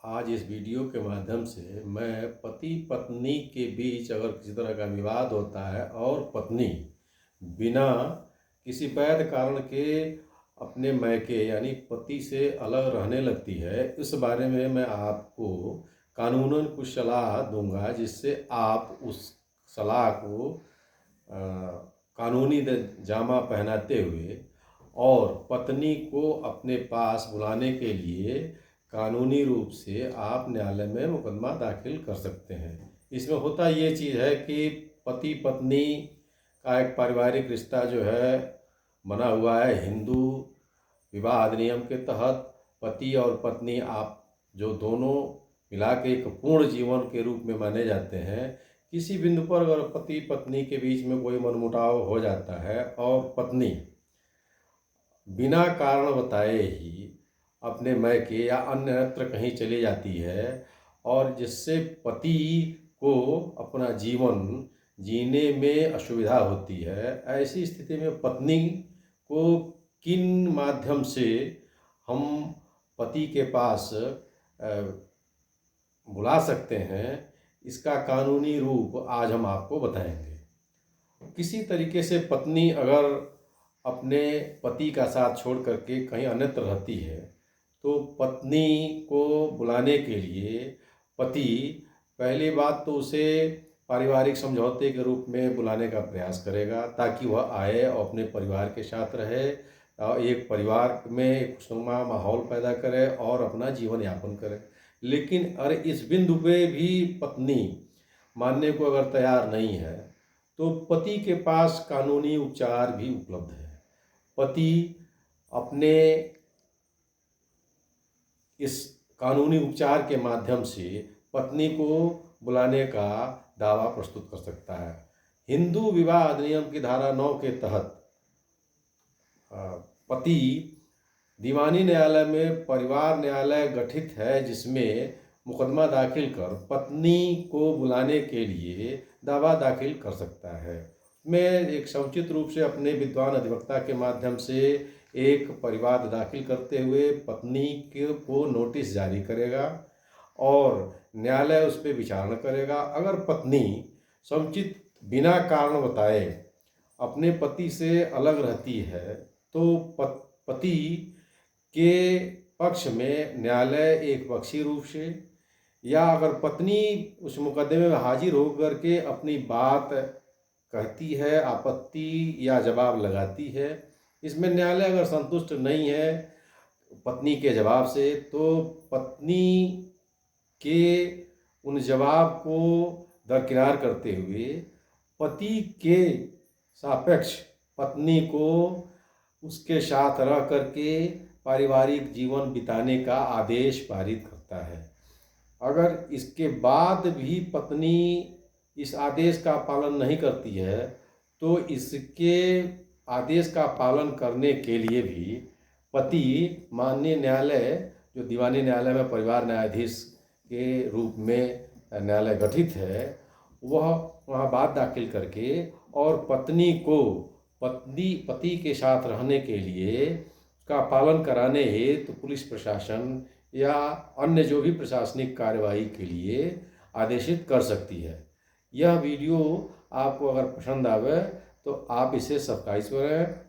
आज इस वीडियो के माध्यम से मैं पति पत्नी के बीच अगर किसी तरह का विवाद होता है और पत्नी बिना किसी वैध कारण के अपने मायके यानी पति से अलग रहने लगती है, इस बारे में मैं आपको कानूनन कुछ सलाह दूंगा, जिससे आप उस सलाह को कानूनी जामा पहनाते हुए और पत्नी को अपने पास बुलाने के लिए कानूनी रूप से आप न्यायालय में मुकदमा दाखिल कर सकते हैं। इसमें होता ये चीज़ है कि पति पत्नी का एक पारिवारिक रिश्ता जो है बना हुआ है हिंदू विवाह अधिनियम के तहत। पति और पत्नी आप जो दोनों मिला के एक पूर्ण जीवन के रूप में माने जाते हैं। किसी बिंदु पर अगर पति पत्नी के बीच में कोई मनमुटाव हो जाता है और पत्नी बिना कारण बताए ही अपने मायके या अन्यत्र कहीं चली जाती है और जिससे पति को अपना जीवन जीने में असुविधा होती है, ऐसी स्थिति में पत्नी को किन माध्यम से हम पति के पास बुला सकते हैं, इसका कानूनी रूप आज हम आपको बताएंगे। किसी तरीके से पत्नी अगर अपने पति का साथ छोड़ करके कहीं अन्यत्र रहती है तो पत्नी को बुलाने के लिए पति पहली बात तो उसे पारिवारिक समझौते के रूप में बुलाने का प्रयास करेगा, ताकि वह आए और अपने परिवार के साथ रहे और एक परिवार में एक खुशनुमा माहौल पैदा करे और अपना जीवन यापन करे। लेकिन अरे इस बिंदु पे भी पत्नी मानने को अगर तैयार नहीं है तो पति के पास कानूनी उपचार भी उपलब्ध है। पति अपने इस कानूनी उपचार के माध्यम से पत्नी को बुलाने का दावा प्रस्तुत कर सकता है। हिंदू विवाह अधिनियम की धारा 9 के तहत पति दीवानी न्यायालय में परिवार न्यायालय गठित है, जिसमें मुकदमा दाखिल कर पत्नी को बुलाने के लिए दावा दाखिल कर सकता है। मैं एक समुचित रूप से अपने विद्वान अधिवक्ता के माध्यम से एक परिवाद दाखिल करते हुए पत्नी को नोटिस जारी करेगा और न्यायालय उस पर विचारणा करेगा। अगर पत्नी समुचित बिना कारण बताए अपने पति से अलग रहती है तो पति के पक्ष में न्यायालय एक पक्षी रूप से, या अगर पत्नी उस मुकदमे में हाजिर होकर के अपनी बात कहती है, आपत्ति या जवाब लगाती है, इसमें न्यायालय अगर संतुष्ट नहीं है पत्नी के जवाब से तो पत्नी के उन जवाब को दरकिनार करते हुए पति के सापेक्ष पत्नी को उसके साथ रह करके पारिवारिक जीवन बिताने का आदेश पारित करता है। अगर इसके बाद भी पत्नी इस आदेश का पालन नहीं करती है तो इसके आदेश का पालन करने के लिए भी पति माननीय न्यायालय, जो दीवानी न्यायालय में परिवार न्यायाधीश के रूप में न्यायालय गठित है, वह वहाँ बात दाखिल करके और पत्नी को पति के साथ रहने के लिए का पालन कराने हेतु पुलिस प्रशासन या अन्य जो भी प्रशासनिक कार्यवाही के लिए आदेशित कर सकती है। यह वीडियो आपको अगर पसंद आवे तो आप इसे सब्सक्राइब करें